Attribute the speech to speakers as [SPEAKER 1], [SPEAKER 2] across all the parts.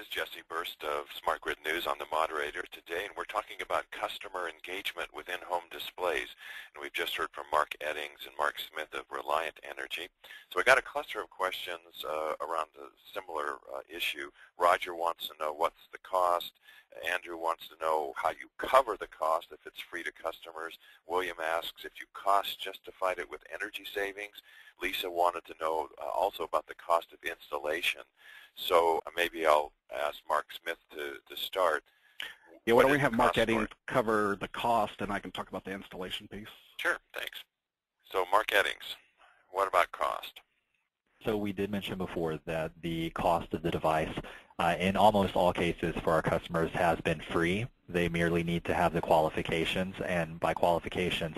[SPEAKER 1] is Jesse Berst of SmartGridNews. I'm the moderator today, and we're talking about customer engagement with in-home displays. And we've just heard from Mark Eddings and Mark Smith of Reliant Energy. So we got a cluster of questions around a similar issue. Roger wants to know what's the cost. Andrew wants to know how you cover the cost if it's free to customers. William asks if you cost justified it with energy savings. Lisa wanted to know also about the cost of installation. So maybe I'll ask Mark Smith to start.
[SPEAKER 2] Yeah, why don't we have Mark Eddings cover the cost, and I can talk about the installation piece.
[SPEAKER 1] Sure, thanks. So Mark Eddings, what about cost?
[SPEAKER 3] So we did mention before that the cost of the device in almost all cases for our customers has been free. They merely need to have the qualifications, and by qualifications,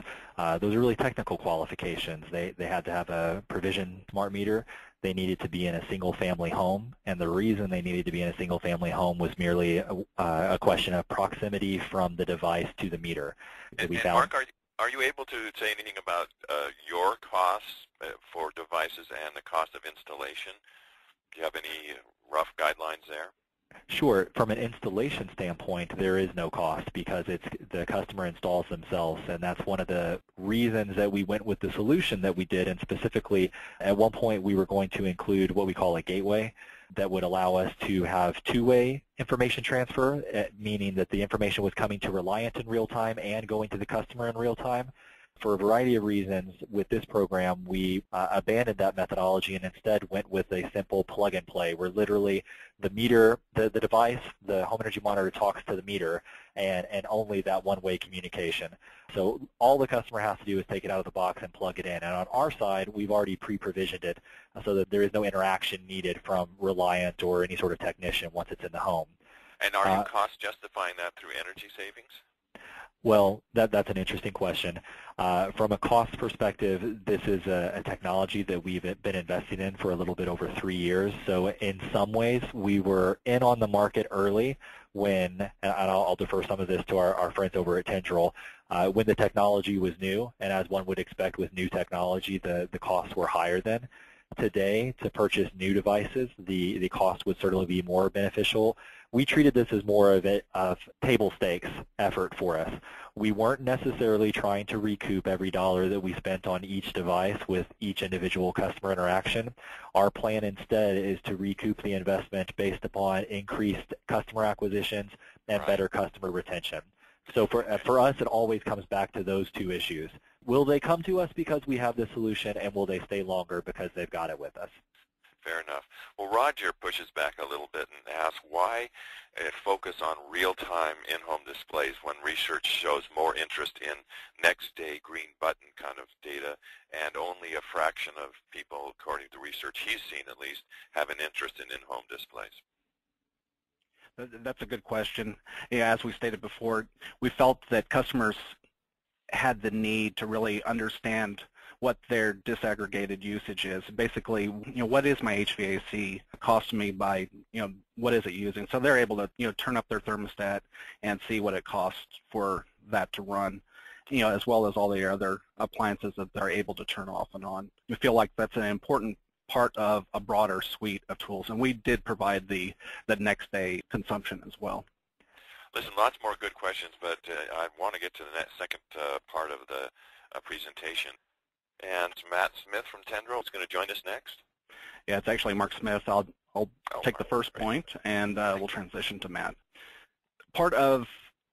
[SPEAKER 3] those are really technical qualifications. They had to have a provision smart meter. They needed to be in a single-family home, and the reason they needed to be in a single-family home was merely a question of proximity from the device to the meter.
[SPEAKER 1] And Mark, are you able to say anything about your costs for devices and the cost of installation? Do you have any rough guidelines there?
[SPEAKER 3] Sure. From an installation standpoint, there is no cost because it's the customer installs themselves, and that's one of the reasons that we went with the solution that we did. And specifically, at one point, we were going to include what we call a gateway that would allow us to have two-way information transfer, meaning that the information was coming to Reliant in real time and going to the customer in real time. For a variety of reasons, with this program, we abandoned that methodology and instead went with a simple plug-and-play, where literally the meter, the device, the home energy monitor talks to the meter, and only that one-way communication. So all the customer has to do is take it out of the box and plug it in. And on our side, we've already pre-provisioned it so that there is no interaction needed from Reliant or any sort of technician once it's in the home.
[SPEAKER 1] And are you cost justifying that through energy savings?
[SPEAKER 3] Well, that's an interesting question. From a cost perspective, this is a technology that we've been investing in for a little bit over 3 years. So in some ways, we were in on the market early when, and I'll defer some of this to our friends over at Tendril, when the technology was new, and as one would expect with new technology, the costs were higher then. Today, to purchase new devices, the cost would certainly be more beneficial. We treated this as more of a table stakes effort for us. We weren't necessarily trying to recoup every dollar that we spent on each device with each individual customer interaction. Our plan instead is to recoup the investment based upon increased customer acquisitions and better customer retention. So for us, it always comes back to those two issues. Will they come to us because we have the solution, and will they stay longer because they've got it with us?
[SPEAKER 1] Fair enough. Well, Roger pushes back a little bit and asks why focus on real-time in-home displays when research shows more interest in next-day green button kind of data, and only a fraction of people, according to research he's seen at least, have an interest in in-home displays.
[SPEAKER 2] That's a good question. Yeah, as we stated before, we felt that customers had the need to really understand what their disaggregated usage is. Basically, what is my HVAC costing me by, what is it using? So they're able to, turn up their thermostat and see what it costs for that to run, as well as all the other appliances that they're able to turn off and on. We feel like that's an important part of a broader suite of tools, and we did provide the next day consumption as well.
[SPEAKER 1] Listen, lots more good questions, but I want to get to the second part of the presentation. And Matt Smith from Tendril is going to join us next.
[SPEAKER 2] Yeah, it's actually Mark Smith. I'll take the first point, and we'll transition to Matt. Part of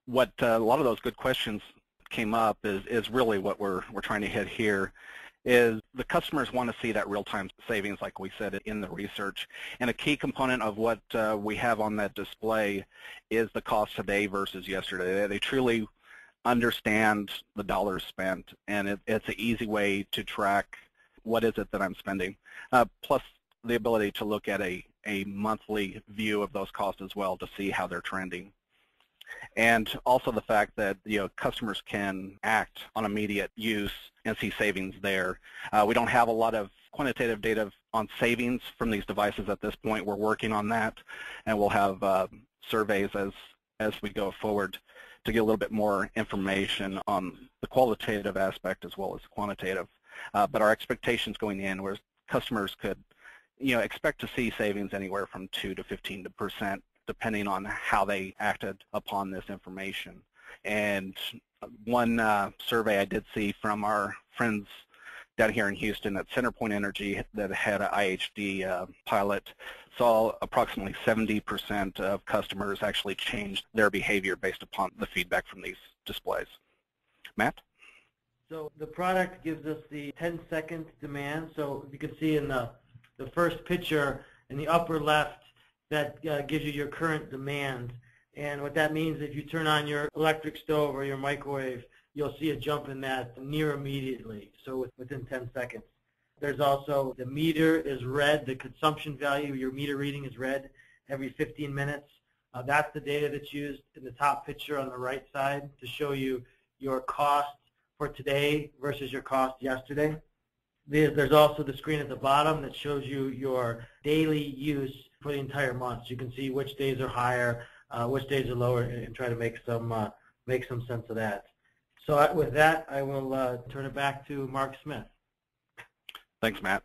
[SPEAKER 2] what a lot of those good questions came up is really what we're trying to hit here. Is the customers want to see that real-time savings, like we said in the research. And a key component of what we have on that display is the cost today versus yesterday. They truly understand the dollars spent, and it's an easy way to track what is it that I'm spending, plus the ability to look at a monthly view of those costs as well to see how they're trending. And also the fact that customers can act on immediate use and see savings there. We don't have a lot of quantitative data on savings from these devices at this point. We're working on that, and we'll have surveys as we go forward to get a little bit more information on the qualitative aspect as well as quantitative. But our expectations going in were customers could expect to see savings anywhere from 2 to 15% depending on how they acted upon this information. And one survey I did see from our friends down here in Houston at CenterPoint Energy that had an IHD pilot saw approximately 70% of customers actually changed their behavior based upon the feedback from these displays. Matt?
[SPEAKER 4] So the product gives us the 10-second demand. So you can see in the first picture in the upper left, that gives you your current demand. And what that means, if you turn on your electric stove or your microwave, you'll see a jump in that near immediately, so within 10 seconds. There's also the meter is read, the consumption value, your meter reading is read every 15 minutes. That's the data that's used in the top picture on the right side to show you your cost for today versus your cost yesterday. There's also the screen at the bottom that shows you your daily use for the entire month. So you can see which days are higher, which days are lower, and try to make some sense of that. So with that, I will turn it back to Mark Smith.
[SPEAKER 2] Thanks, Matt.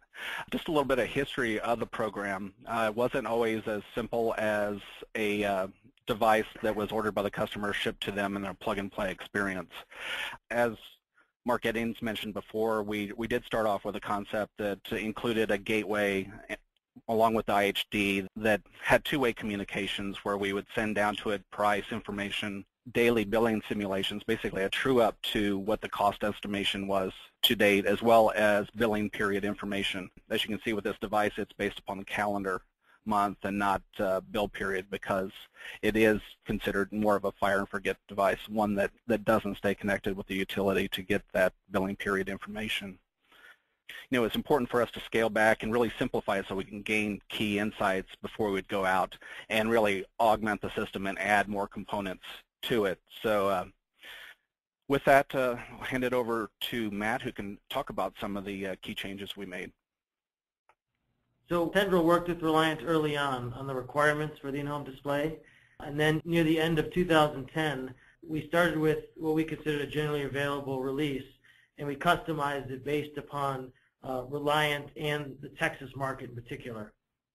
[SPEAKER 2] Just a little bit of history of the program. It wasn't always as simple as a device that was ordered by the customer, shipped to them, and a plug-and-play experience. As Mark Eddings mentioned before, we did start off with a concept that included a gateway along with the IHD that had two-way communications where we would send down to it price information, daily billing simulations, basically a true-up to what the cost estimation was to date, as well as billing period information. As you can see with this device, it's based upon the calendar month and not bill period, because it is considered more of a fire and forget device, one that doesn't stay connected with the utility to get that billing period information. You know, it's important for us to scale back and really simplify it so we can gain key insights before we would go out and really augment the system and add more components to it. So with that, I'll hand it over to Matt, who can talk about some of the key changes we made.
[SPEAKER 4] So Tendril worked with Reliant early on the requirements for the in-home display. And then near the end of 2010, we started with what we considered a generally available release, and we customized it based upon Reliant and the Texas market in particular.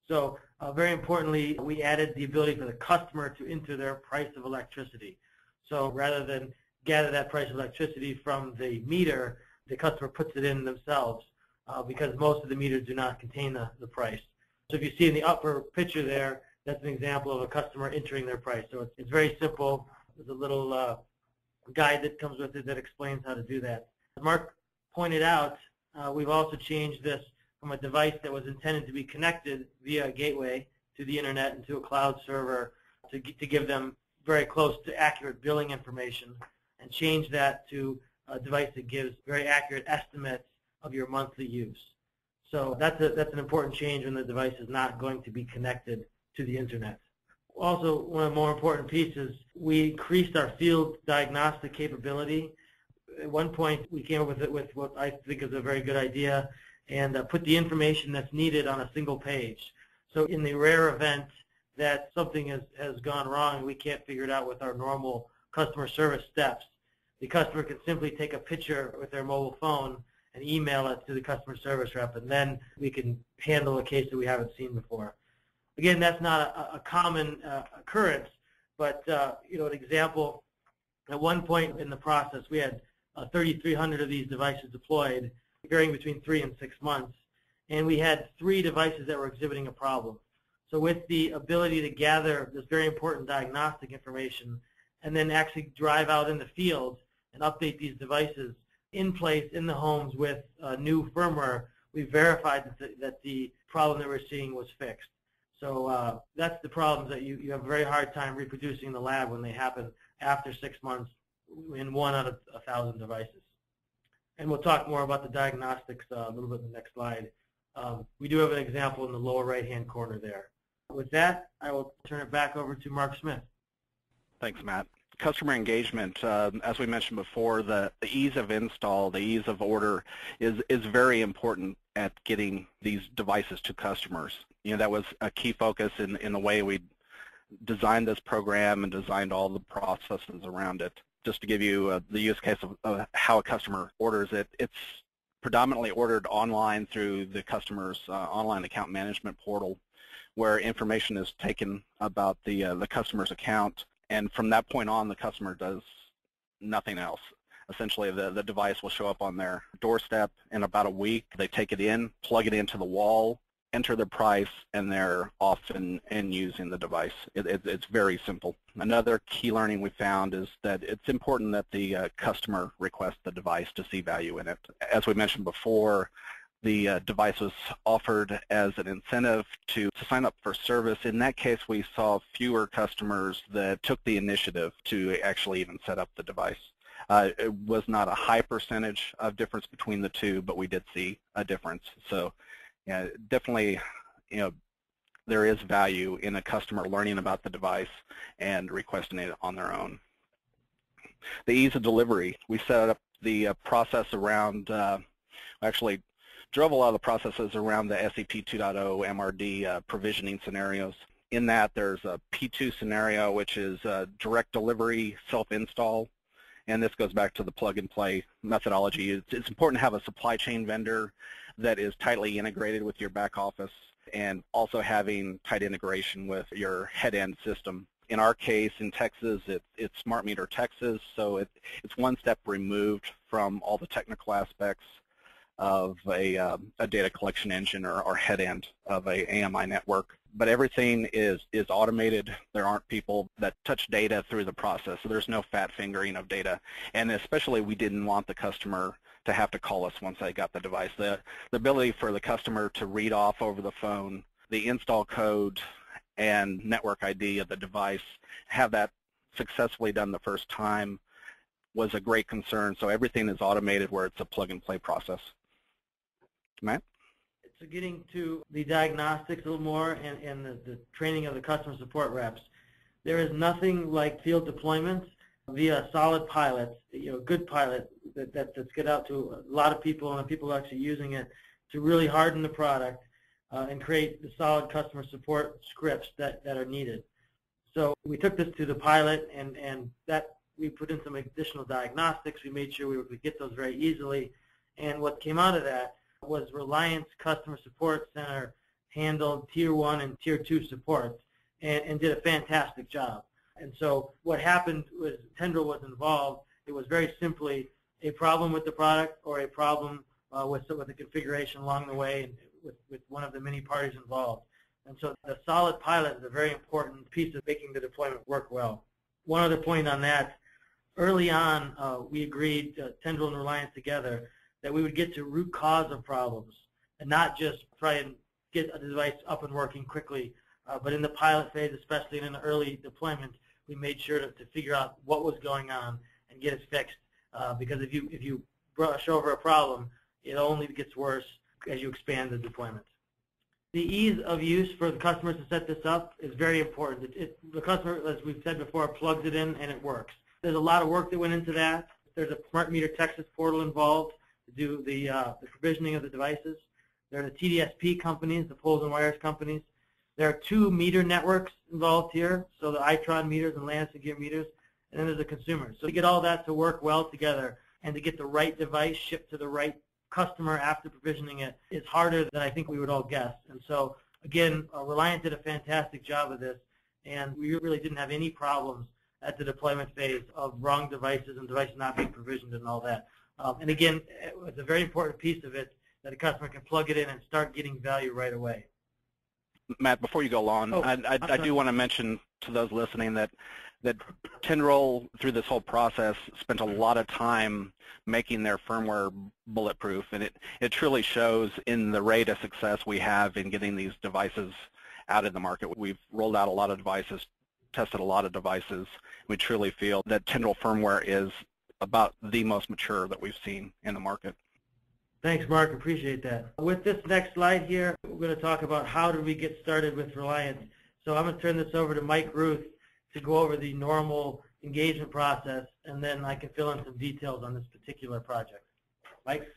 [SPEAKER 4] So very importantly, we added the ability for the customer to enter their price of electricity. So rather than gather that price of electricity from the meter, the customer puts it in themselves because most of the meters do not contain the price. So if you see in the upper picture there, that's an example of a customer entering their price. So it's very simple. There's a little guide that comes with it that explains how to do that. As Mark pointed out, we've also changed this from a device that was intended to be connected via a gateway to the internet and to a cloud server to give them very close to accurate billing information, and change that to a device that gives very accurate estimates of your monthly use. So that's an important change when the device is not going to be connected to the internet. Also, one of the more important pieces, we increased our field diagnostic capability. At one point, we came up with what I think is a very good idea, and put the information that's needed on a single page. So in the rare event that something has gone wrong, we can't figure it out with our normal customer service steps, the customer can simply take a picture with their mobile phone and email it to the customer service rep, and then we can handle a case that we haven't seen before. Again, that's not a common occurrence, but an example, at one point in the process, we had 3,300 of these devices deployed, varying between 3 and 6 months, and we had 3 devices that were exhibiting a problem. So with the ability to gather this very important diagnostic information and then actually drive out in the field and update these devices in place in the homes with new firmware, we verified that the problem that we're seeing was fixed. So that's the problems that you have a very hard time reproducing in the lab when they happen after 6 months in 1 out of 1,000 devices. And we'll talk more about the diagnostics a little bit in the next slide. We do have an example in the lower right-hand corner there. With that, I will turn it back over to Mark Smith.
[SPEAKER 2] Thanks, Matt. Customer engagement, as we mentioned before, the ease of install, the ease of order is very important at getting these devices to customers. You know, that was a key focus in the way we designed this program and designed all the processes around it. Just to give you the use case of how a customer orders it, it's predominantly ordered online through the customer's online account management portal, where information is taken about the customer's account, and from that point on, the customer does nothing else. Essentially, the device will show up on their doorstep in about a week. They take it in, plug it into the wall, enter the price, and they're off and using the device. It's very simple. Another key learning we found is that it's important that the customer request the device to see value in it. As we mentioned before, the device was offered as an incentive to sign up for service. In that case, we saw fewer customers that took the initiative to actually even set up the device. It was not a high percentage of difference between the two, but we did see a difference. So yeah, definitely, there is value in a customer learning about the device and requesting it on their own. The ease of delivery. We set up the process around, actually drove a lot of the processes around the SEP 2.0 MRD provisioning scenarios. In that, there's a P2 scenario, which is direct delivery, self-install, and this goes back to the plug-and-play methodology. It's important to have a supply chain vendor that is tightly integrated with your back office and also having tight integration with your head-end system. In our case, in Texas, it's Smart Meter Texas, so it's one step removed from all the technical aspects of a data collection engine or head end of a AMI network. But everything is automated. There aren't people that touch data through the process, so there's no fat fingering of data. And especially, we didn't want the customer to have to call us once they got the device. The ability for the customer to read off over the phone the install code and network ID of the device, have that successfully done the first time, was a great concern. So everything is automated where it's a plug-and-play process. Matt?
[SPEAKER 4] So getting to the diagnostics a little more and the training of the customer support reps, there is nothing like field deployments via solid pilots, good pilot that's get out to a lot of people and people actually using it to really harden the product and create the solid customer support scripts that are needed. So we took this to the pilot and that we put in some additional diagnostics. We made sure we could get those very easily, and what came out of that was Reliant's Customer Support Center handled Tier 1 and Tier 2 support and did a fantastic job. And so what happened was Tendril was involved. It was very simply a problem with the product or a problem with the configuration along the way and with one of the many parties involved. And so the solid pilot is a very important piece of making the deployment work well. One other point on that, early on we agreed, Tendril and Reliant together, that we would get to root cause of problems and not just try and get a device up and working quickly, but in the pilot phase, especially in the early deployment, we made sure to figure out what was going on and get it fixed. Because if you brush over a problem, it only gets worse as you expand the deployment. The ease of use for the customers to set this up is very important. The customer, as we've said before, plugs it in and it works. There's a lot of work that went into that. There's a Smart Meter Texas portal involved to do the provisioning of the devices. There are the TDSP companies, the poles and wires companies. There are 2 meter networks involved here, so the Itron meters and Landis & Gear meters, and then there's the consumers. So to get all that to work well together and to get the right device shipped to the right customer after provisioning it is harder than I think we would all guess. And so, again, Reliant did a fantastic job of this, and we really didn't have any problems at the deployment phase of wrong devices and devices not being provisioned and all that. And again, it's a very important piece of it that a customer can plug it in and start getting value right away.
[SPEAKER 2] Matt, before you go on, I do want to mention to those listening that Tendril, through this whole process, spent a lot of time making their firmware bulletproof, and it truly shows in the rate of success we have in getting these devices out in the market. We've rolled out a lot of devices, tested a lot of devices. We truly feel that Tendril firmware is about the most mature that we've seen in the market.
[SPEAKER 4] Thanks, Mark. Appreciate that. With this next slide here, we're going to talk about how did we get started with Reliant. So I'm going to turn this over to Mike Ruth to go over the normal engagement process, and then I can fill in some details on this particular project. Mike?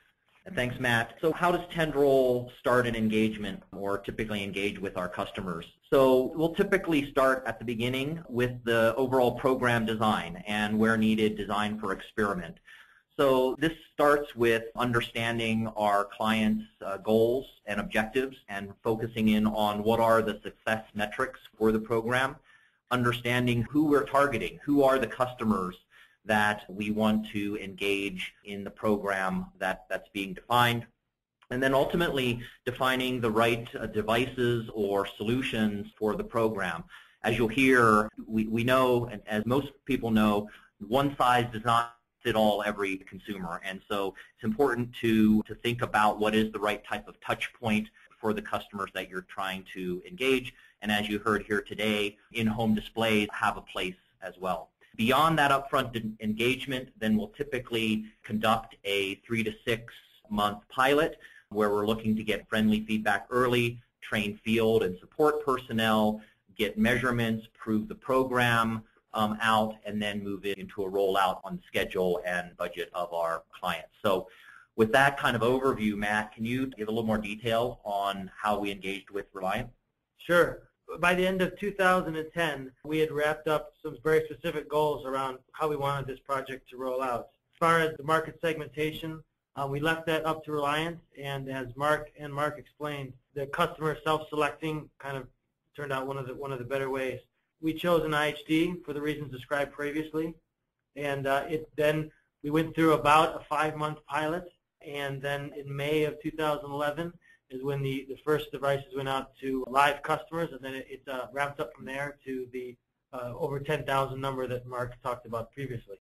[SPEAKER 5] Thanks, Matt. So how does Tendril start an engagement or typically engage with our customers? So we'll typically start at the beginning with the overall program design and where needed design for experiment. So this starts with understanding our clients' goals and objectives and focusing in on what are the success metrics for the program, understanding who we're targeting, who are the customers that we want to engage in the program that's being defined, and then ultimately defining the right devices or solutions for the program. As you'll hear, we know, and as most people know, one size does not fit all every consumer, and so it's important to think about what is the right type of touch point for the customers that you're trying to engage. And as you heard here today, in-home displays have a place as well. Beyond that upfront engagement, then we'll typically conduct a 3 to 6 month pilot where we're looking to get friendly feedback early, train field and support personnel, get measurements, prove the program out, and then move it into a rollout on the schedule and budget of our clients. So with that kind of overview, Matt, can you give a little more detail on how we engaged with Reliant?
[SPEAKER 4] Sure. By the end of 2010, we had wrapped up some very specific goals around how we wanted this project to roll out. As far as the market segmentation, we left that up to Reliant, and as Mark explained, the customer self-selecting kind of turned out one of the better ways. We chose an IHD for the reasons described previously, and then we went through about a 5-month pilot, and then in May of 2011 is when the first devices went out to live customers, and then it ramped up from there to the over 10,000 number that Mark talked about previously.